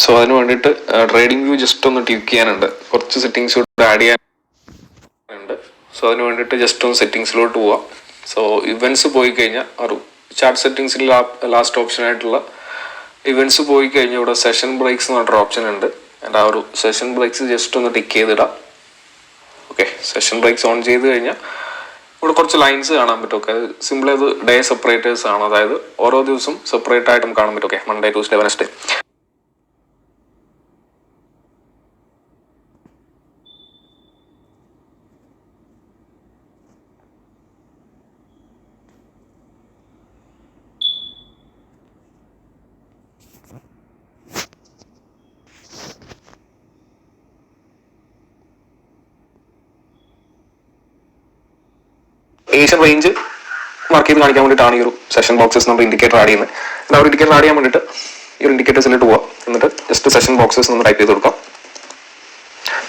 So അതിന് വേണ്ടിയിട്ട് trading view just ഒന്ന് ട്യൂക്ക് ചെയ്യാനുണ്ട്, കുറച്ച് സെറ്റിങ്സ് ആഡ് ചെയ്യാനുണ്ട്. സോ അതിന് വേണ്ടിയിട്ട് ജസ്റ്റ് ഒന്ന് സെറ്റിങ്സിലോട്ട് പോവാം. സോ ഇവൻറ്റ്സ് പോയി കഴിഞ്ഞാൽ ഒരു ചാർട്ട് സെറ്റിങ്സിൽ ലാസ്റ്റ് ഓപ്ഷൻ ആയിട്ടുള്ള ഇവൻറ്റ്സ് പോയി കഴിഞ്ഞാൽ ഇവിടെ സെഷൻ ബ്രേക്സ് എന്ന് പറഞ്ഞൊരു ഓപ്ഷൻ ഉണ്ട്. ആൻഡ് ആ ഒരു സെഷൻ ബ്രേക്സ് ജസ്റ്റ് ഒന്ന് ടിക്ക് ചെയ്തിടാം. ഓക്കെ, സെഷൻ ബ്രേക്സ് ഓൺ ചെയ്ത് കഴിഞ്ഞാൽ ഇവിടെ കുറച്ച് ലൈൻസ് കാണാൻ പറ്റും. ഓക്കെ, സിമ്പിൾ അത് ഡേ സെപ്പറേറ്റേഴ്സ് ആണ്, അതായത് ഓരോ ദിവസം സെപ്പറേറ്റ് ആയിട്ടും കാണാൻ പറ്റും. Okay, Monday, Tuesday, Wednesday. Asian range mark ചെയ്ത് കാണിക്കാൻ വേണ്ടിയിട്ടാണ് ഈ ഒരു സെഷൻ ബോക്സസ് നമ്മൾ ഇൻഡിക്കേറ്റർ ആഡ് ചെയ്യുന്നത്. ആ ഒരു ഇൻഡിക്കേറ്റർ ആഡ് ചെയ്യാൻ വേണ്ടിയിട്ട് ഈ ഒരു ഇൻഡിക്കേറ്റേഴ്സിലോട്ട് പോവാം. എന്നിട്ട് ജസ്റ്റ് സെഷൻ ബോക്സസ് ഒന്ന് ടൈപ്പ് ചെയ്ത് കൊടുക്കാം.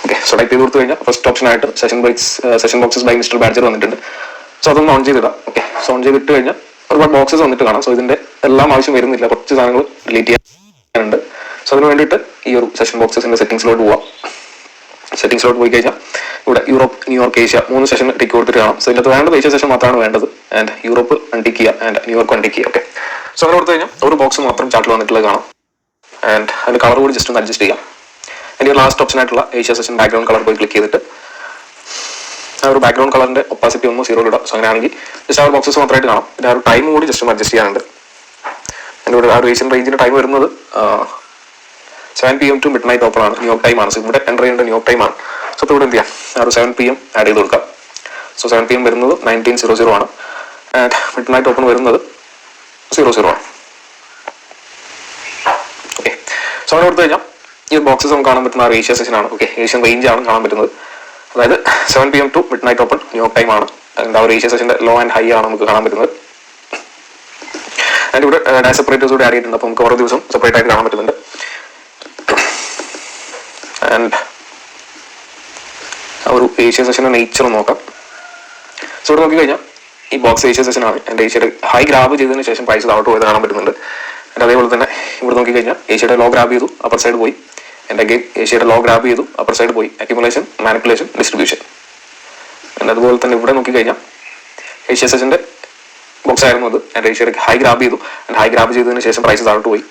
ഓക്കെ, സോ ടൈപ്പ് ചെയ്ത് കൊടുത്തു കഴിഞ്ഞാൽ ഫസ്റ്റ് ഓപ്ഷൻ ആയിട്ട് session boxes by Mister Badger വന്നിട്ടുണ്ട്. സോ അതൊന്ന് ഓൺ ചെയ്തിടാം. ഓക്കെ, സോ ഓൺ ചെയ്തിട്ട് കഴിഞ്ഞാൽ ഒരുപാട് ബോക്സസ് വന്നിട്ട് കാണാം. സോ ഇതിന്റെ എല്ലാം ആവശ്യം വരുന്നില്ല, കുറച്ച് സാധനങ്ങൾ ഡിലീറ്റ് ചെയ്യാനുണ്ട്. സോ അതിന് വേണ്ടിയിട്ട് ഈ ഒരു സെഷൻ ബോക്സസിന്റെ സെറ്റിംഗ്സിലോട്ട് പോവാം. സെറ്റിംഗ്സിലോട്ട് പോയി കഴിഞ്ഞാൽ ഇവിടെ Europe, New York, Asia 3 session tick കൊടുത്തിട്ട് കാണാം. സോ ഇതിനകത്ത് വേണ്ടത് ഏഷ്യ സെഷൻ മാത്രമാണ് വേണ്ടത്. ആൻഡ് യൂറോപ്പ് അൺടിക്ക് ചെയ്യുക ആൻഡ് ന്യൂയോർക്ക് അൺടിക്ക് ചെയ്യുക. ഓക്കെ, സോ അങ്ങനെ കൊടുത്തു കഴിഞ്ഞാൽ ഒരു ബോക്സ് മാത്രം ചാർട്ടിൽ വന്നിട്ടുള്ളത് കാണാം. ആൻഡ് അതിന്റെ കളർ കൂടി ജസ്റ്റ് ഒന്ന് അഡ്ജസ്റ്റ് ചെയ്യാം. അതിന്റെ ലാസ്റ്റ് ഓപ്ഷൻ ആയിട്ടുള്ള ഏഷ്യ സെഷൻ ബാക്ക്ഗ്രൗണ്ട് കളർ പോയി ക്ലിക്ക് ചെയ്തിട്ട് ആ ഒരു ബാക്ക്ഗ്രൗണ്ട് കളറിന്റെ ഒപ്പാസിറ്റി ഒന്ന് 0 ഇടാം. സോ അങ്ങനെയാണെങ്കിൽ ജസ്റ്റ് ആ ഒരു ബോക്സസ് മാത്രമായിട്ട് കാണാം. പിന്നെ ആ ഒരു ടൈം കൂടി ജസ്റ്റ് ഒന്ന് അഡ്ജസ്റ്റ് ചെയ്യാനുണ്ട്. അതിൻ്റെ ഇവിടെ ആ ഒരു ഏഷ്യൻ റേഞ്ചിന്റെ ടൈം വരുന്നത് 7 PM to midnight ഓപ്പൺ ആണ്, ന്യൂയോർക്ക് ടൈം ആണ്. സോ ഇവിടെ എൻ്റർ ചെയ്യേണ്ട ന്യൂയോർക്ക് ടൈം ആണ്. സോ ഇപ്പോൾ ഇവിടെ എന്ത് ചെയ്യാം, ആ ഒരു 7 PM ആഡ് ചെയ്ത് കൊടുക്കാം. സോ 7 PM വരുന്നത് 19:00 ആണ്. ആൻഡ് മിഡ് നൈറ്റ് ഓപ്പൺ വരുന്നത് 00 ആണ്. ഓക്കെ, സോ അങ്ങനെ കൊടുത്തു കഴിഞ്ഞാൽ ഈ ബോക്സസ് നമുക്ക് കാണാൻ പറ്റുന്ന ആ ഒരു ഏഷ്യ സെഷൻ ആണ്. ഓക്കെ, ഏഷ്യൻ റേഞ്ച് ആണ് കാണാൻ പറ്റുന്നത്. അതായത് 7 PM to mid night open New York time ആണ്. അതിൻ്റെ ആ ഒരു ഏഷ്യ സെഷൻ്റെ ലോ ആൻഡ് ഹൈ ആണ് നമുക്ക് കാണാൻ പറ്റുന്നത്. ആൻഡ് ഇവിടെ ഡേ സെപ്പറേറ്റേഴ്സ് കൂടെ ആഡ് ചെയ്തിട്ടുണ്ട്. അപ്പോൾ നമുക്ക് ഓരോ ദിവസം സെപ്പറേറ്റ് ആയിട്ട് കാണാൻ പറ്റുന്നുണ്ട്. ആൻഡ് ആ ഒരു ഏഷ്യ സെഷൻ്റെ നേച്ചർ നോക്കാം. സോ ഇവിടെ നോക്കിക്കഴിഞ്ഞാൽ ഈ ബോക്സ് ഏഷ്യ സെഷൻ ആണ്. ആൻഡ് ഏഷ്യയുടെ ഹൈ ഗ്രാബ് ചെയ്തതിന് ശേഷം പ്രൈസ് താഴോട്ട് പോയത് കാണാൻ പറ്റുന്നുണ്ട്. ആൻഡ് അതേപോലെ തന്നെ ഇവിടെ നോക്കിക്കഴിഞ്ഞാൽ ഏഷ്യയുടെ ലോ ഗ്രാബ് ചെയ്തു, അപ്പർ സൈഡ് പോയി. ആൻഡ് അഗെയിൻ ഏഷ്യയുടെ ലോ ഗ്രാബ് ചെയ്തു, അപ്പർ സൈഡ് പോയി. Accumulation, manipulation, distribution. ആൻഡ് അതുപോലെ തന്നെ ഇവിടെ നോക്കിക്കഴിഞ്ഞാൽ ഏഷ്യ സെഷൻ്റെ ബോക്സ് ആയിരുന്നു അത്. ആൻഡ് ഏഷ്യയുടെ ഹൈ ഗ്രാബ് ചെയ്തു. ആൻഡ് ഹൈ ഗ്രാബ് ചെയ്തതിന് ശേഷം പ്രൈസ് താഴോട്ട് പോയി.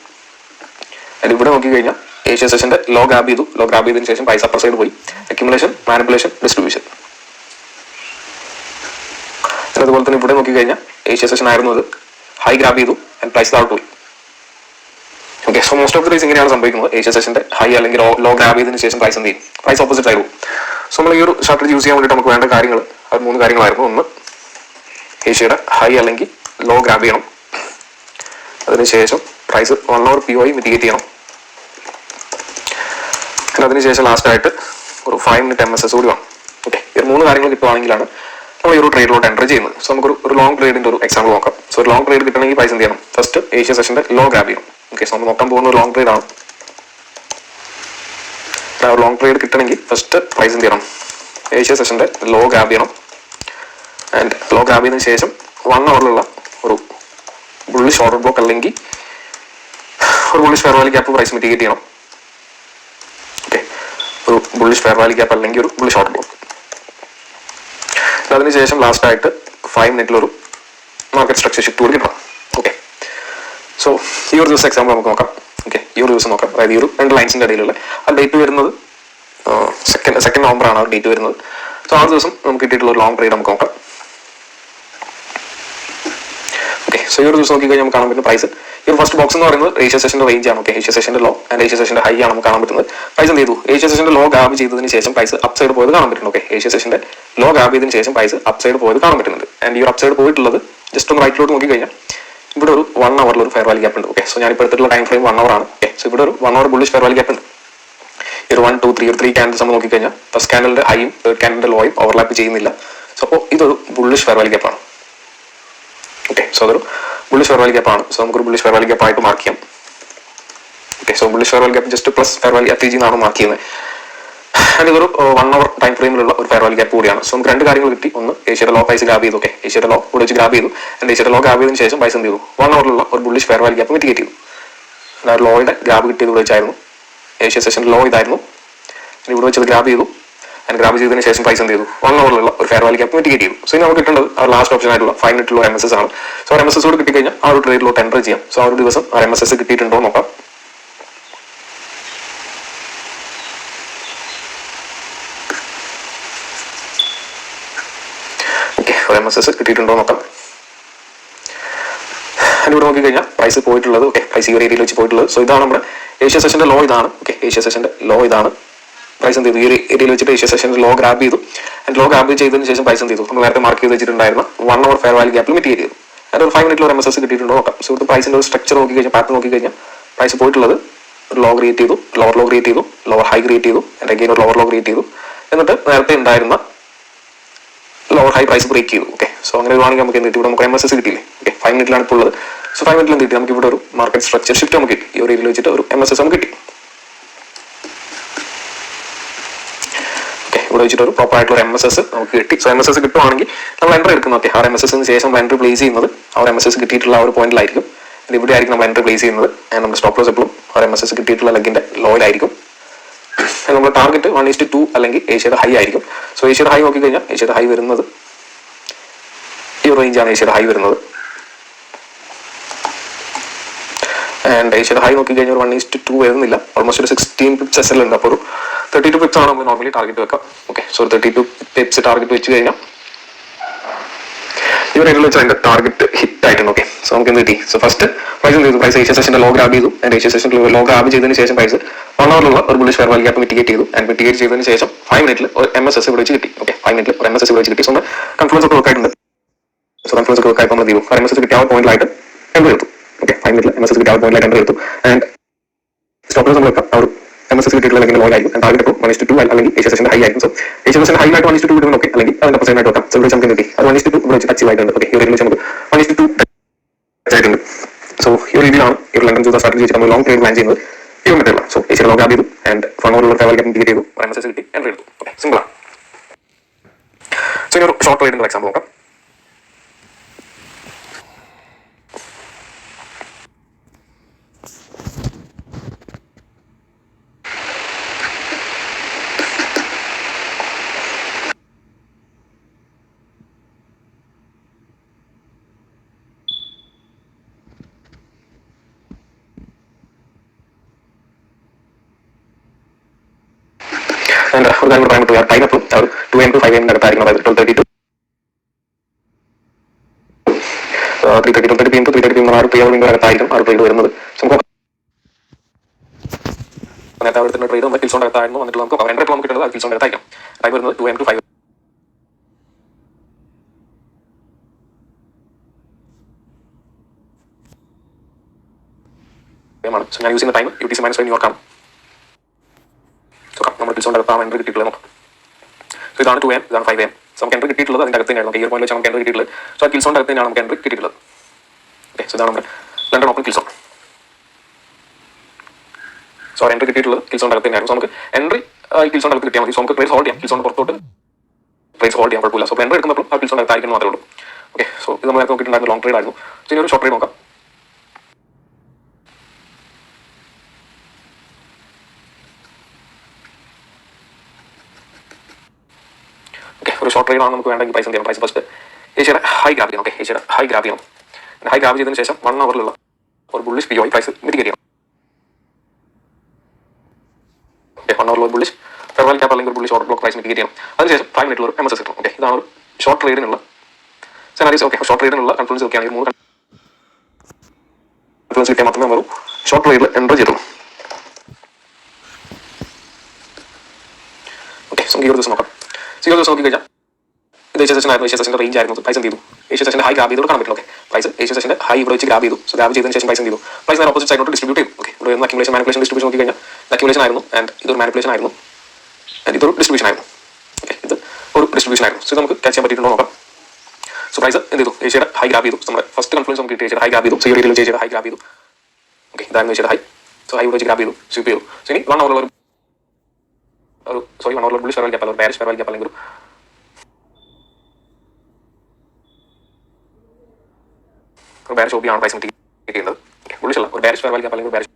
ആൻഡ് ഇവിടെ നോക്കിക്കഴിഞ്ഞാൽ ഏഷ്യ സെഷന്റെ ലോ ഗ്രാബ് ചെയ്തു, ലോ ഗ്രാബ് ചെയ്തതിനു ശേഷം പ്രൈസ് അപ്പർ സൈഡ് പോയി. Accumulation, manipulation, distribution. അതുപോലെ തന്നെ ഇവിടെ നോക്കിക്കഴിഞ്ഞാൽ ഏഷ്യ സെഷൻ ആയിരുന്നു അത്, ഹൈ ഗ്രാബ് ചെയ്തു ആൻഡ് പ്രൈസ് താഴോട്ട് പോയി. Okay, so most of the days ഇങ്ങനെയാണ് സംഭവിക്കുന്നത്. ഏഷ്യ സെഷന്റെ ഹൈ അല്ലെങ്കിൽ ലോ ഗ്രാബ് ചെയ്തതിനു ശേഷം പ്രൈസ് എന്ത് ചെയ്യും, പ്രൈസ് ഓപ്പോസിറ്റ് ആയി പോകും. സോ നമ്മൾ ഈ ഒരു സ്ട്രാറ്റജി യൂസ് ചെയ്യാൻ വേണ്ടിയിട്ട് നമുക്ക് വേണ്ട കാര്യങ്ങൾ അത് 3 കാര്യങ്ങളായിരുന്നു. ഒന്ന്, ഏഷ്യയുടെ ഹൈ അല്ലെങ്കിൽ ലോ ഗ്രാബ് ചെയ്യണം. അതിനുശേഷം പ്രൈസ് 1 hour POI മിറ്റിഗേറ്റ് ചെയ്യണം. അതിനുശേഷം ലാസ്റ്റ് ആയിട്ട് ഒരു 5 minute MSS കൂടി വേണം. ഓക്കെ, ഈ 3 കാര്യങ്ങൾ കിട്ടുവാണെങ്കിലാണ് നമ്മൾ ഈ ഒരു ട്രേഡിലോട്ട് എൻ്റർ ചെയ്യുന്നത്. സോ നമുക്കൊരു ലോങ് ട്രേഡിന്റെ ഒരു എക്സാമ്പിൾ നോക്കാം. സോ ഒരു ലോങ് ട്രേഡ് കിട്ടണമെങ്കിൽ പ്രൈസ് എന്ത് ചെയ്യണം, ഫസ്റ്റ് ഏഷ്യ സെഷന്റെ ലോ ഗ്രാബ് ചെയ്യണം. ഓക്കെ, സോ നമ്മൾ നോക്കാൻ പോകുന്ന ഒരു ലോങ് ട്രേഡ് ആണ്. ലോങ് ട്രേഡ് കിട്ടണമെങ്കിൽ ഫസ്റ്റ് പ്രൈസ് എന്ത് ചെയ്യണം, ഏഷ്യ സെഷന്റെ ലോ ഗ്രാബ് ചെയ്യണം. ആൻഡ് ലോ ഗ്രാബ് ചെയ്തതിനു ശേഷം 1 hourലുള്ള ഒരു ബുള്ളിഷ് ഓർഡർ ബ്ലോക്ക് അല്ലെങ്കിൽ ഒരു bullish fair value gap price mitigate ചെയ്യണം. ഒരു ബുള്ളിഷ് ഫെയർ വാല്യൂ ഗ്യാപ്പ് അല്ലെങ്കിൽ ഒരു ബുള്ളിഷ് ഓർഡർ ബ്ലോക്ക്. അതിനുശേഷം ലാസ്റ്റ് ആയിട്ട് 5 minute മാർക്കറ്റ് സ്ട്രക്ചർ ഷിഫ്റ്റ് കൂടി കിട്ടണം. ഓക്കെ, സോ ഈ ഒരു ദിവസം എക്സാമ്പിൾ നമുക്ക് നോക്കാം. ഓക്കെ, ഈ ഒരു ദിവസം നോക്കാം. അതായത് ഈ ഒരു 2 ലൈൻസിന്റെ ഇടയിലുള്ള ആ ഡേറ്റ് വരുന്നത് 2 November ആണ് ആ ഡേറ്റ് വരുന്നത്. സോ ആ ദിവസം നമുക്ക് കിട്ടിയിട്ടുള്ള ഒരു ലോങ് ട്രേഡ് നമുക്ക് നോക്കാം. ഓക്കെ, സോ ഈ ഒരു ദിവസം നോക്കി കഴിഞ്ഞാൽ നമുക്ക് കാണാൻ പറ്റുന്ന പ്രൈസ് ഈ ഒരു ഫസ്റ്റ് ബോക്സ് എന്ന് പറയുന്നത് ഏഷ്യ സെഷന്റെ റേഞ്ച് ആണ്. ഓക്കെ, ഏഷ്യ സെഷന്റെ ലോ ആൻഡ് ഏഷ്യ സെഷന്റെ ഹൈ ആണ് നമുക്ക് കാണാൻ പറ്റുന്നത്. പ്രൈസ് എന്ത് ചെയ്തു, ഏഷ്യ സെഷന്റെ ലോ ഗ്രാബ് ചെയ്തതിന് ശേഷം പ്രൈസ് അപ്പ് സൈഡ് പോയത് കാണാൻ പറ്റുന്നുണ്ട്. ഓക്കെ, ഏഷ്യ സെഷന്റെ ലോ ഗ്രാബ് ചെയ്തതിന് ശേഷം പ്രൈസ് അപ്പ് സൈഡ് പോയത് കാണാൻ പറ്റുന്നുണ്ട്. ആൻഡ് ഈ ഒരു അപ്പ് സൈഡ് പോയിട്ടുള്ളത് ജസ്റ്റ് ഒന്ന് റൈറ്റിലോട്ട് നോക്കി കഴിഞ്ഞാൽ ഇവിടെ ഒരു 1 hour ഒരു ഫെയർ വാല്യൂ ഗ്യാപ്പ് ഉണ്ട്. ഓക്കെ, സോ ഞാനിപ്പോൾ എടുത്തിട്ടുള്ള ടൈം ഫ്രെയിം 1 hour ആണ്. ഓക്കെ, സോ ഇവിടെ ഒരു 1 hour bullish fair value gap ഉണ്ട്. ഒരു 1, 2, 3 3 ക്യാൻഡിൽസ് നമ്മൾ നോക്കിക്കഴിഞ്ഞാൽ ഫസ്റ്റ് ക്യാൻഡലിന്റെ ഹൈയും തേർഡ് ക്യാൻഡലിന്റെ ലോയും ഓവർലാപ്പ് ചെയ്യുന്നില്ല. സോ അപ്പോൾ ഇതൊരു ബുള്ളിഷ് ഫെയർ വാല്യൂ ഗ്യാപ്പ് ആണ്. ഓക്കെ, സോ അതൊരു ബുള്ളിഷ് ഫെയർ വാല്യൂ ഗ്യാപ്പ് ആണ്. സോ നമുക്കൊരു ബുള്ളിഷ് ഫെയർ വാല്യൂ ഗ്യാപ്പ് ആയിട്ട് മാർക്ക് ചെയ്യാം. Okay, so bullish fair value gap just plus fair value FTG എന്നാണ് മാർക്ക് ചെയ്യുന്നത്. ആൻഡ് ഇതൊരു 1 hour ടൈം ഫ്രെയിമിലുള്ള ഒരു ഫെയർ വാല്യൂ ഗ്യാപ്പ് കൂടിയാണ്. സോ നമുക്ക് 2 കാര്യങ്ങൾ കിട്ടി. ഒന്ന്, ഏഷ്യയുടെ ലോ പ്രൈസ് ഗ്രാബ് ചെയ്തു. ഓക്കെ, ഏഷ്യയുടെ ലോ ഇവിടെ വെച്ച് ഗ്രാബ് ചെയ്തു. ആൻഡ് ഏഷ്യയുടെ ലോ ഗ്രാബ് ചെയ്തതിനു ശേഷം പ്രൈസ് എന്ത് ചെയ്തു, 1 hourലുള്ള ഒരു bullish fair value gap mitigate ചെയ്തു. ലോയുടെ ഗ്രാബ് കിട്ടിയത് ഇവിടെ വെച്ചായിരുന്നു. ഏഷ്യ സെഷൻ ലോ ഇതായിരുന്നു. ഇവിടെ വെച്ചത് ഗ്രാബ് ചെയ്തു. ആൻഡ് ഗ്രാബ് ചെയ്തതിന് ശേഷം പ്രൈസ് എന്ത് ചെയ്തു? 1 hourലുള്ള ഒരു ഫെയർ വാല്യൂ ക്യാപ്പ് മിറ്റിഗേറ്റ് ചെയ്തു. സോ നമുക്ക് കിട്ടേണ്ടത് ആ ലാസ്റ്റ് ഓപ്ഷൻ ആയിട്ടുള്ള 5 മിനിറ്റുള്ള MSS ആണ്. സോ MSS കൂടെ കിട്ടിക്കഴിഞ്ഞാൽ ആ ഒരു ട്രേഡിലോട്ട് എൻ്റർ ചെയ്യാം. സോ ആ ഒരു ദിവസം ആ MSS കിട്ടിയിട്ടുണ്ടോ നോക്കാം. ഓക്കെ, MSS കിട്ടിയിട്ടുണ്ടോ നോക്കാം. ഇവിടെ നോക്കിക്കഴിഞ്ഞാൽ പ്രൈസ് പോയിട്ടുള്ളത്, ഓക്കെ, പ്രൈസ് ഈ ഒരു ഏരിയയിൽ വെച്ച് പോയിട്ടുള്ളത്. സോ ഇതാണ് നമ്മുടെ ഏഷ്യ സെഷന്റെ ലോ ഇതാണ്. ഓക്കെ, ഏഷ്യ സെഷന്റെ ലോ ഇതാണ്. പ്രൈസ് എന്ത് ചെയ്തു? ഈ ഒരു ഏരിയയിൽ വെച്ചിട്ട് ഏഷ്യ സെഷന്റെ ലോ ഗ്രാബ് ചെയ്തു. ആൻഡ് ലോ ഗ്രാബ് ചെയ്തതിന് ശേഷം പ്രൈസ് എന്ത് ചെയ്തു? നമ്മൾ നേരത്തെ മാർക്ക് ചെയ്ത് വെച്ചിട്ടുണ്ടായിരുന്ന 1 hour ഫെയർ വാല്യൂ ഗ്യാപ്പിൽ മിറ്റിഗേറ്റ് ചെയ്തു. ആൻഡ് ഒരു 5 മിനിറ്റിൽ ഒരു MSS കിട്ടിയിട്ടുണ്ടോ നോക്കാം. സോ ഇത് പ്രൈസിന്റെ ഒരു സ്ട്രക്ചർ നോക്കിക്കഴിഞ്ഞാൽ, പാറ്റേൺ നോക്കിക്കഴിഞ്ഞാൽ പ്രൈസ് പോയിട്ടുള്ളത് ഒരു ലോ ക്രിയേറ്റ് ചെയ്തു, ലോവർ ലോ ക്രിയേറ്റ് ചെയ്തു, ലോവർ ഹൈ ക്രിയേറ്റ് ചെയ്തു, ആൻഡ് അഗെയിൻ ഒരു ലോവർ ലോ ക്രിയേറ്റ് ചെയ്തു. എന്നിട്ട് നേരത്തെ ഉണ്ടായിരുന്ന ലോവർ ഹൈ പ്രൈസ് ബ്രേക്ക് ചെയ്തു. ഓക്കെ, സോ അങ്ങനെ വരുവാണെങ്കിൽ നമുക്ക് എന്ത് കിട്ടി? ഇവിടെ നമുക്ക് MSS കിട്ടിയില്ലേ? ഓക്കെ, 5 മിനിറ്റിലാണ് ഇപ്പോൾ ഉള്ളത്. സോ 5 മിനിറ്റിൽ എന്ത് കിട്ടി? നമുക്ക് ഇവിടെ ഒരു മാർക്കറ്റ് സ്ട്രക്ചർ ഷിഫ്റ്റ് നമുക്ക് കിട്ടി. ഈ ഒരു ഏരിയയിൽ വെച്ചിട്ട് ഒരു MSS നമുക്ക് കിട്ടി. ഇവിടെ വെച്ചിട്ട് ഒരു പ്രോപ്പർ ആയിട്ടുള്ള MSS നമുക്ക് കിട്ടി. സോ MSS കിട്ടുവാണെങ്കിൽ നമ്മൾ എൻട്രി എടുക്കുന്നത്, ഓക്കെ, ആ MSSന് ശേഷം എൻട്രി പ്ലേസ് ചെയ്യുന്നത് ആ MSS കിട്ടിയിട്ടുള്ള ആ ഒരു പോയിന്റിലായിരിക്കും. ഇത് ഇവിടെ ആയിരിക്കും നമ്മൾ എൻട്രി പ്ലേസ് ചെയ്യുന്നത്. നമ്മുടെ സ്റ്റോപ്പ് ലോസ് എപ്പോഴും ആ MSS കിട്ടിയിട്ടുള്ള ലെഗിന്റെ ലോയിലായിരിക്കും. നമ്മുടെ ടാർഗറ്റ് 1:2 അല്ലെങ്കിൽ ഏഷ്യയുടെ ഹൈ ആയിരിക്കും. സോ ഏഷ്യയുടെ ഹൈ നോക്കിക്കഴിഞ്ഞാൽ ഏഷ്യയുടെ ഹൈ വരുന്നത് ഈ ഒരു റേഞ്ചാണ്. ഏഷ്യയുടെ ഹൈ വരുന്നത്. ആൻഡ് ഏഷ്യയുടെ ഹൈ നോക്കിക്കഴിഞ്ഞാൽ ഒരു 1:2 വരുന്നില്ല. ഓൾമോസ്റ്റ് ഒരു 16 പിപ്സ് SL ഉണ്ട്. അപ്പോൾ ഒരു 32 പിപ്സ് ആണ് നമ്മൾ നോർമലി ടാർഗറ്റ് വെക്കാം. ഓക്കെ, സോ 32 പിപ്സ് ടാർഗറ്റ് വെച്ച് കഴിഞ്ഞാൽ ഈ ഒരു ഏരിയയിൽ വെച്ച് അതിന്റെ ടാർഗറ്റ് ഹിറ്റ് ആയിട്ടുണ്ട്. ഓക്കെ, സോ നമുക്ക് എന്ത് കിട്ടി? സോ ഫസ്റ്റ് പ്രൈസ് എന്ത് ചെയ്തു? പ്രൈസ് ഏഷ്യ സെഷന്റെ ലോ ഗ്രാബ് ചെയ്തു. ആൻഡ് ഏഷ്യ സെഷന്റെ ലോ ഗ്രാബ് ചെയ്തതിന് ശേഷം പ്രൈസ് 1 hourലുള്ള ഒരു bullish fair value cap mitigate ചെയ്തു. ആൻഡ് മിറ്റിഗേറ്റ് ചെയ്തതിന് ശേഷം 5 മിനിറ്റിൽ ഒരു MSS ഇവിടെ വെച്ച് കിട്ടി. ഓക്കെ, 5 മിനിറ്റിൽ ഒരു MSS ഇവിടെ വെച്ച് കിട്ടി. സോ നമ്മൾ കൺഫ്ലുവൻസ് ഒക്കെ വർക്കായിട്ടുണ്ട്. സോ കൺഫ്ലുവൻസ് ഒക്കെ വർക്കായപ്പോൾ നമ്മൾ ചെയ്തു? MSS കിട്ടിയ ആ പോയിന്റിലായിട്ട് എൻട്രി എടുത്തു. ഓക്കെ, 5 മിനിറ്റിൽ MSS കിട്ടിയ ആ പോയിന്റിലായിട്ട് എൻട്രി എടുത്തു. ആൻഡ് സ്റ്റോപ്പ് ലോസ് നമ്മൾ വെക്കാം. ആ ഒരു MSS കിട്ടിയിട്ടുള്ള അല്ലെങ്കിൽ ലോ ആയിരിക്കും. ടാർഗറ്റ് ഇപ്പോൾ 1:2 അല്ലെങ്കിൽ ഏഷ്യ സെഷന്റെ ഹൈ ആയിരിക്കും. സോ ഏഷ്യ സെഷന്റെ ഹൈ ആയിട്ട് 1:2 കിട്ടും. ഓക്കെ, അല്ലെങ്കിൽ അതിന്റെ പെർസെന്റ് ആയിട്ട് വെക്കാം. സോ ഇവിടെ നമുക്ക് കിട്ടി അത് 1:2 ഇവിടെ വെച്ച് അച്ചീവ് ആയിട്ടുണ്ട്. ഓക്കെ, ഈ ഒരു നമുക്ക് 1:2 ആയിട്ടുണ്ട്. സോ ഈ ഒരു രീതിയിലാണ് ഈ ഒരു ലണ്ടൻ ജൂത സ്ട്രാറ്റജി വെച്ച് നമ്മൾ ലോങ് ട്രേഡ് പ്ലാൻ ചെയ്യുന്നത്. ഈ ഒരു മെത്തേഡിലാണ്. സോ ഏഷ്യ ലോ ഗ്രാബ് ചെയ്തു. And 1 hour fair value cap mitigate ചെയ്തു. MSS കിട്ടി, എൻട്രി എടുത്തു. ഓക്കെ, സിമ്പിൾ ആണ്. സോ ഇനി ഒരു ഷോർട്ട് ട്രേഡിന്റെ എക്സാമ്പിൾ നോക്കാം. And ഒരു കാര്യം പറയാൻ പറ്റുക, ടൈം എപ്പോഴും 2 AM to 5 AM അകത്തായിരിക്കും. അതായത് 12:30 to 3:30, 12:30 PM to 3:30 PM ആ ഒരു 3 hour വിൻഡോ അകത്തായിരിക്കും ആ ഒരു ട്രേഡ് വരുന്നത്. നേരത്തെ അവിടെ തന്നെ ട്രേഡ് നമ്മൾ കിൽസോൺ അകത്തായിരുന്നു വന്നിട്ട് നമുക്ക് എൻട്രി നമുക്ക് കിട്ടുന്നത് ആ കിൽസോൺ അകത്തായിരിക്കും. ടൈം വരുന്നത് 2 AM to 5 AM ആണ്. സോ ഞാൻ യൂസ് ചെയ്യുന്ന ടൈം UTC-5 ന്യൂയോർക്കാണ്. നമ്മൾ കിൽസോൺ അകത്താണ് എൻട്രി കിട്ടിയിട്ടുള്ളത് നോക്കാം. സോ ഇതാണ് 2 AM, ഇതാണ് 5 AM. സോ നമുക്ക് എൻട്രി കിട്ടിയിട്ടുള്ളത് അതിന്റെ അകത്ത് തന്നെയാണ്. ഈ ഒരു പോയിന്റ് വെച്ച് നമുക്ക് എൻട്രി കിട്ടിയിട്ടുള്ളത്. സോ ആ കിൽസോൺ അകത്ത് തന്നെയാണ് നമുക്ക് എൻട്രി കിട്ടിയിട്ടുള്ളത്. ഓക്കെ, സോ ഇതാണ് നമ്മുടെ London open killzone. So entry കിട്ടിയിട്ടുള്ളത് കിൽസോൺ അകത്ത് തന്നെയായിരുന്നു. സോ നമുക്ക് എൻട്രി കിൽസോൺ അകത്ത് കിട്ടിയാൽ മതി. സോ നമുക്ക് പ്രൈസ് ഹോൾഡ് ചെയ്യാം. കിൽസോൺ പുറത്തോട്ട് പ്രൈസ് ഹോൾഡ് ചെയ്യാൻ കുഴപ്പമില്ല. സോ എൻട്രി എടുക്കുന്നപ്പോൾ ആ കിൽസോൺ അകത്തായിരിക്കും മാത്രമേ ഉള്ളൂ. ഓക്കെ, സോ ഇത് നമ്മൾ നേരത്തെ നോക്കിയിട്ടുണ്ടായിരുന്നു ലോങ് ട്രേഡ് ആയിരുന്നു. സോ ഇനി ഒരു ഷോർട്ട് ട്രേഡ് നോക്കാം. ഒരു ഷോർട്ട് ട്രേഡ് ആണ് നമുക്ക് വേണമെങ്കിൽ പ്രൈസ് എന്ത് ചെയ്യണം? പ്രൈസ് ഫസ്റ്റ് ഏഷ്യയുടെ ഹൈ ഗ്രാബ് ചെയ്യണം. ഓക്കെ, ഏഷ്യയുടെ ഹൈ ഗ്രാബ് ചെയ്യണം. ഹൈ ഗ്രാബ് ചെയ്തതിന് ശേഷം 1 hourലുള്ള ഒരു ബുള്ളിഷ് POI പ്രൈസ് മിറ്റിഗേറ്റ് ചെയ്യണം. ഓക്കെ, 1 hourലുള്ള ബുള്ളിഷ് ഫെയർ വാല്യൂ ക്യാപ്പ് അല്ലെങ്കിൽ ഒരു bullish order block price mitigate ചെയ്യണം. അതിനുശേഷം 5 മിനിറ്റിൽ ഒരു MSS കിട്ടും. ഓക്കെ, ഇതാണ് ഒരു ഷോർട്ട് ട്രേഡിനുള്ള സെനാരീസ്. ഓക്കെ, ഷോർട്ട് ട്രേഡിനുള്ള കൺഫ്ലുവൻസ് ഒക്കെയാണ്. ഈ 3 കൺഫ്ലുവൻസ് കിട്ടിയാൽ മാത്രമേ നമ്മൾ ഷോർട്ട് ട്രേഡിൽ എൻട്രി ചെയ്തുള്ളൂ. ഓക്കെ, സോ ഈ ഒരു ദിവസം നോക്കാം. സോ ഈ ഒരു ദിവസം നോക്കിക്കഴിഞ്ഞാൽ ഇത് ഏഷ്യ സെഷൻ ആയിരുന്നു. ഏഷ്യ സെഷന്റെ റേഞ്ച് ആയിരുന്നു. പ്രൈസ് എന്ത് ചെയ്തു? ഏഷ്യ സെഷന്റെ ഹൈ ഗ്രാബ് ചെയ്ത് കാണാൻ പറ്റില്ല. ഓക്കെ, പ്രൈസ് ഏഷ്യ സെഷന്റെ ഹൈ ഇവിടെ വെച്ച് ഗ്രാബ് ചെയ്തു. സോ ഗ്രാബ് ചെയ്തതിന് ശേഷം പ്രൈസ് എന്ത് ചെയ്തു? പ്രൈസ് നേരെ ഓപ്പോസിറ്റ് സൈഡിലോട്ട് ഡിസ്ട്രിബ്യൂട്ട് ചെയ്തു. ഓക്കെ, ഇവിടെ വരുന്ന അക്യുമുലേഷൻ മാനിപ്പുലേഷൻ ഡിസ്ട്രിബ്യൂഷൻ നോക്കിക്കഴിഞ്ഞാൽ അക്യുമുലേഷൻ ആയിരുന്നു. ആൻഡ് ഇതൊരു മാനിപ്പുലേഷൻ ആയിരുന്നു. ആൻഡ് ഇതൊരു ഡിസ്ട്രിബ്യൂഷൻ ആയിരുന്നു. ഓക്കെ, ഇത് ഒരു ഡിസ്ട്രിബ്യൂഷൻ ആയിരുന്നു. സോ നമുക്ക് ക്യാച്ച് ചെയ്യാൻ പറ്റിയിട്ടുണ്ടോ നോക്കാം. സോ പ്രൈസ് എന്ത് ചെയ്തു? ഏഷ്യയുടെ ഹൈ ഗ്രാബ് ചെയ്തു. നമ്മുടെ ഫസ്റ്റ് കൺഫ്ലുവൻസ് നമുക്ക് കിട്ടി ഏഷ്യയുടെ ഹൈ ഗ്രാബ് ചെയ്തു. സോ ഈ ഏരിയയിൽ ഏഷ്യയുടെ ഹൈ ഗ്രാബ് ചെയ്തു. ഓക്കെ, ഇതായിരുന്നു ഏഷ്യയുടെ ഹൈ. സോ ഹൈ ഇവിടെ വെച്ച് ഗ്രാബ് ചെയ്തു, സ്വീപ്പ് ചെയ്തു. സോ ഇനി 1 hourലുള്ള ഒരു 1 hourലുള്ള ബുള്ളിഷ് ഫെയർ വാല്യൂ ക്യാപ്പ് അല്ലെങ്കിൽ ബെയറിഷ് ഫെയർ വാല്യൂ ക്യാപ്പ് അല്ലെങ്കിൽ ഒരു ബെയറിഷ് OP ആണ് പ്രൈസ് മിറ്റിഗേറ്റ് ചെയ്യുന്നത്. ബുള്ളിഷ് അല്ല, ഒരു ബെയറിഷ് ഫെയർ വാല്യൂ ക്യാപ്പ് അല്ലെങ്കിൽ ബെയറിഷ്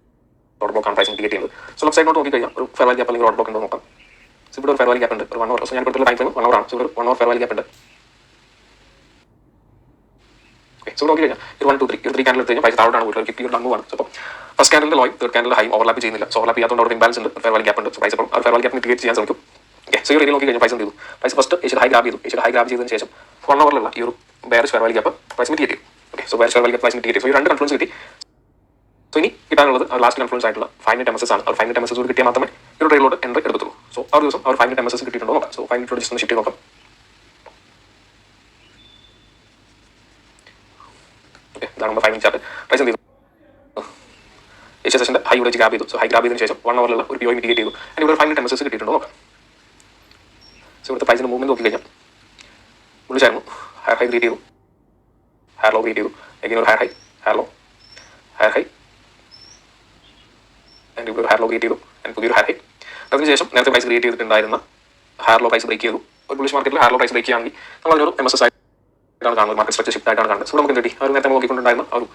ഓർഡർ ബ്ലോക്ക് ആണ് പ്രൈസ് ഇൻഡിക്കേറ്റ് ചെയ്യുന്നത്. സോ ലെഫ്റ്റ് സൈഡിലോട്ട് നോക്കിക്കഴിഞ്ഞാൽ ഒരു ഫെയർ വാല്യൂ ഗ്യാപ്പ് അല്ലെങ്കിൽ ഓർഡർ ബ്ലോക്ക് ഉണ്ടോ നോക്കാം. സോ ഇവിടെ ഒരു ഫെയർ വാല്യൂ ഗ്യാപ്പ് ഉണ്ട്, ഒരു 1 അവർ. സോ ഞാൻ കൊടുത്തുള്ള ടൈം ഫ്രെയിം 1 അവർ ആണ്. സോ ഇവിടെ 1 അവർ ഫെയർ വാല്യൂ ഗ്യാപ്പ് ഉണ്ട്. സോ നോക്കി കഴിഞ്ഞാൽ ഒരു 1 2 3 3 ക്യാൻഡിൽ എടുത്ത് കഴിഞ്ഞാൽ പ്രൈസ് താഴോട്ടാണ് പോയിട്ട് കിട്ടി ഒരു ഡൺ മൂവാണ്. സോ അപ്പോൾ ഫസ്റ്റ് ക്യാൻഡിലെ ലോയും തേർഡ് ക്യാൻഡിലെ ഹൈ ഓവർലാപ്പ് ചെയ്യുന്നില്ല. സോ ഓവർലാപ്പ് ചെയ്യാത്തതുകൊണ്ട് അവിടെ ഇംബാലൻസ് ഉണ്ട്, ഫെയർ വാല്യൂ ഗ്യാപ്പ് ഉണ്ട്. സോ പ്രൈസ് അപ്പോൾ ആ ഫെയർ വാല്യൂ ഗ്യാപ്പ് മിറ്റിഗേറ്റ് ചെയ്യാൻ ശ്രമിക്കും. ഓക്കെ, സോ ഈ ഏരിയയിൽ നോക്കി കഴിഞ്ഞാൽ പ്രൈസ് എന്ത് ചെയ്തു? പ്രൈസ് ഫസ്റ്റ് ഏഷ്യയുടെ ഹൈ ഗ്രാബ് ചെയ്തു. ഏഷ്യയുടെ ഹൈ ഗ്രാബ് ചെയ്തതിന് ശേഷം 1 അവറിലുള്ള ഈ ഒരു bearish fair value gap price mitigate ചെയ്തു. Okay, so bearish fair value gap price mitigate ചെയ്തു. സോ ഈ രണ്ട് കൺഫ്ലുവൻസ് കിട്ടി. സോ ഇനി കിട്ടാനുള്ളത് ലാസ്റ്റ് കൺഫ്ലുവൻസ് ആയിട്ടുള്ള 5 മിനിറ്റ് MSS ആണ്. ആ 5 മിനിറ്റ് MSS കൂടി കിട്ടിയാൽ മാത്രമേ ഈ ഒരു ട്രേഡിലോട്ട് എൻട്രി എടുത്തുള്ളൂ. സോ ആ ഒരു ദിവസം ആ 5 മിനിറ്റ് MSS കിട്ടിയിട്ടുണ്ടോ നോക്കാം. സോ 5 മിനിറ്റ് ജസ്റ്റ് ഒന്ന് ഷിഫ്റ്റ് ചെയ്ത് നോക്കാം. ഓക്കെ, ഇതാണ് നമ്മുടെ 5 മിനിറ്റ് ചാർട്ട്. പ്രൈസ് എന്ത് ചെയ്തു? ഏഷ്യ സെഷൻ്റെ ഹൈ ഇവിടെ ഗ്രാബ് ചെയ്തു. സോ ഹൈ ഗ്രാബ് ചെയ്തതിന് ശേഷം 1 അവറിലുള്ള ഒരു POI മിറ്റിഗേറ്റ് ചെയ്തു. ആൻഡ് ഇവിടെ 5 മിനിറ്റ് MSS കിട്ടിയിട്ടുണ്ടോ നോക്കാം. സോ ഇവിടുത്തെ പ്രൈസിൻ്റെ മൂവ്മെന്റ് നോക്കി കഴിഞ്ഞാൽ വിളിച്ചായിരുന്നു, ഹയർ ഹൈ ക്രിയേറ്റ് ചെയ്തു, ഹയർ ലോ ക്രിയേറ്റ് ചെയ്തു, എഗെയിൻ ഒരു higher high, higher low, higher high, and ഇവിടെ ഒരു ഹയർ ലോ ക്രിയേറ്റ് ചെയ്തു, ആൻഡ് പുതിയൊരു ഹയർ ഹൈ. അതിനുശേഷം നേരത്തെ പ്രൈസ് ക്രിയേറ്റ് ചെയ്തിട്ടുണ്ടായിരുന്ന ഹയർ ലോ പ്രൈസ് ബ്രേക്ക് ചെയ്തു. ഒരു ബുള്ളിഷ് മാർക്കറ്റിൽ ഹയർ ലോ പ്രൈസ് ബ്രേക്ക് ചെയ്യുകയാണെങ്കിൽ നമ്മൾ അതിനൊരു MSS ആയിട്ടാണ് കാണുന്നത്, മാർക്കറ്റ് സ്ട്രക്ചർ ഷിഫ്റ്റ് ആയിട്ടാണ് കാണുന്നത്. സോ നമുക്ക് എന്ത് കിട്ടി? അവർ നേരത്തെ നോക്കിക്കൊണ്ടുണ്ടായിരുന്ന ഒരു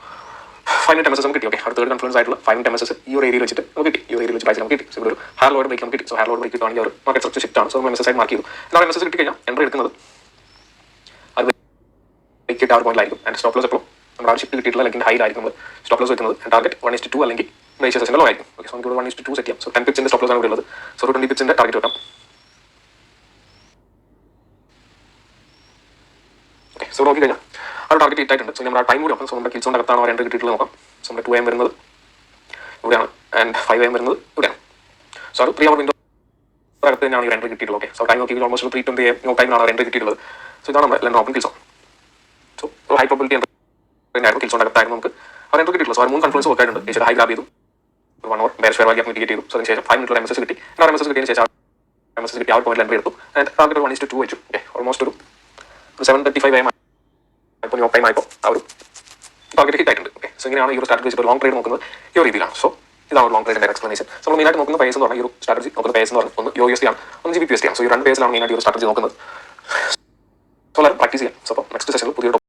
5 മിനിറ്റ് MSS നമുക്ക് കിട്ടി. ഓക്കെ, ഒരു തേർഡ് കൺഫ്ലുവൻസ് ആയിട്ടുള്ള 5 മിനിറ്റ് MSS ഈ ഒരു ഏരിയയിൽ വെച്ചിട്ട് നമുക്ക് കിട്ടി. ഈ ഒരു ഏരിയയിൽ വെച്ച് പ്രൈസ് നമുക്ക് കിട്ടി. സോ ഇവിടെ ഒരു ഹയർ ലോഡ് ബ്രേക്ക് നമുക്ക് കിട്ടി. സോ ഹയർ ലോഡ് ബ്രേക്ക് കിട്ടുകയാണെങ്കിൽ ഒരു മാർക്കറ്റ് സ്ട്രക്ചർ ഷിഫ്റ്റ് ആണ്. സോ നമ്മൾ MSS ആയി മാർക്ക് ചെയ്തു. എന്നാൽ MSS കിട്ടി കഴിഞ്ഞാൽ എൻട്രി എടുക്കുന്നത് അത് ബ്രേക്ക് കിട്ടിയ ആ ഒരു പോയിന്റിലായിരിക്കും. ആൻഡ് സ്റ്റോപ്പ് ലോസ് എപ്പോഴും നമ്മുടെ ആ ഷിഫ്റ്റ് കിട്ടിയിട്ടുള്ള അല്ലെങ്കിൽ ഹൈയിലായിരിക്കും നമ്മൾ സ്റ്റോപ്പ് ലോസ് വെക്കുന്നത്. ടാർഗറ്റ് 1:2 അല്ലെങ്കിൽ ഏഷ്യ സെഷൻ്റെ ലോ ആയിരിക്കും. ഓക്കെ, സോ നമുക്ക് 1:2 സെറ്റ് ചെയ്യാം. സോ 10 പിപ്സിന്റെ സ്റ്റോപ്പ് ലോസ് ആണ് ഇവിടെ ഉള്ളത്. സോ 20 പിപ്സിന്റെ ടാർഗറ്റ് വെക്കാം. ഓക്കെ, സോ നോക്കി കഴിഞ്ഞാൽ ആ ടാർഗറ്റ് ഹിറ്റ് ആയിട്ടുണ്ട്. സോ നമ്മുടെ ടൈം കൂടി നോക്കാം. സോ നമ്മുടെ കിൽസോൺ അകത്താണ് അവർ എൻട്രി കിട്ടിയിട്ടുള്ളത് നോക്കാം. സോ നമ്മുടെ 2 AM വരുന്നത് ഇവിടെയാണ്, ആൻഡ് 5 AM വരുന്നത് ഇവിടെയാണ്. സോ അത് 3 അവർ വിൻഡോ അകത്ത് തന്നെയാണ് ഈ എൻട്രി കിട്ടിയിട്ടുള്ളത്. ഓക്കെ, സോ ടൈം നോക്കി ഓൾമോസ്റ്റ് 3:20 AM ടൈമിലാണ് എൻട്രി കിട്ടിയിട്ടുള്ളത്. സോ ഇതാണ് നമ്മുടെ ലണ്ടൻ ഓപ്പൺ കിൽസോൺ. സോ ഒരു ഹൈ പ്രോബിലിറ്റി ആയിരുന്നു കിൽസോൺ അകത്തായിരുന്നു നമുക്ക് അവർ എൻട്രി കിട്ടിയിട്ടുള്ളത്. സോ 3 കൺഫ്ലുവൻസ് വർക്ക് ആയിട്ടുണ്ട്. ഏഷ്യയുടെ ഹൈ ഗ്രാബ് ചെയ്തു, 1 hour bearish fair value gap mitigate ചെയ്തു. സോ അതിനുശേഷം 5 മിനിറ്റുള്ള MSS കിട്ടി. ആ MSS കിട്ടിയതിന് ശേഷം MSS കിട്ടി ആ ഒരു പോയിന്റിൽ എൻട്രി എടുത്തു. ആൻഡ് ടാർഗറ്റ് 1:2 വെച്ചു. ഓക്കെ, ഓൾമോസ്റ്റ് ഒരു 7:35 AM ഇപ്പോൾ ന്യൂ ടൈം ആയപ്പോൾ ആ ഒരു ടാർഗറ്റ് ഹിറ്റ് ആയിട്ടുണ്ട്. ഓക്കെ, സോ ഇങ്ങനെയാണ് ഈ ഒരു സ്ട്രാറ്റജി വെച്ചിട്ട് ലോങ് ട്രേഡ് നോക്കുന്നത് ഈ ഒരു രീതിയിലാണ്. സോ ഇതാണ് ഒരു ലോങ് ട്രേഡിന്റെ എക്സ്പ്ലനേഷൻ. സോ നമ്മൾ മെയിനായിട്ട് നോക്കുന്ന പേസ് എന്ന് പറഞ്ഞാൽ ഈ ഒരു സ്ട്രാറ്റജി നോക്കുന്ന പേസ് എന്ന് പറഞ്ഞാൽ ഒന്ന് USD ആണ്, ഒന്ന് GBPUSD ആണ്. സോ ഈ രണ്ട് പേസിലാണ് മെയിനായിട്ട് ഈ ഒരു സ്ട്രാറ്റജി നോക്കുന്നത്. സോ എല്ലാവരും പ്രാക്ടീസ് ചെയ്യാം. സോ അപ്പോൾ നെക്സ്റ്റ് സെഷനിൽ പുതിയ